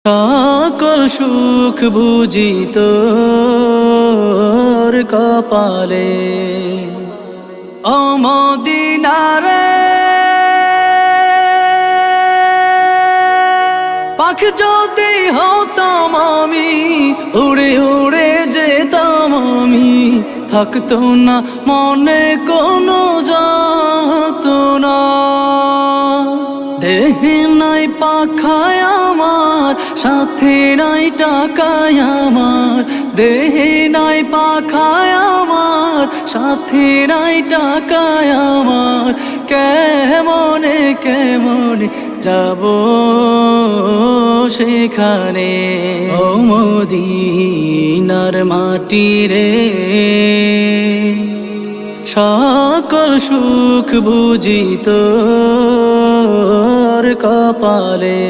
সকল সুখ বুঝি তোর কপালে ও মদিনারে পাখ যদি হতাম আমি উড়ে উড়ে যেতাম আমি থাকতো না মনে কোনো যাতনা দেহে নাই পাখায় আমার সাথে নাই টাকায় আমার দেহে নাই পাখায় আমার সাথে নাই টাকায় আমার কেমনে কেমনে যাব সেখানে ও মদিনার মাটি রে সকল সুখ বুঝি তোর কপালে।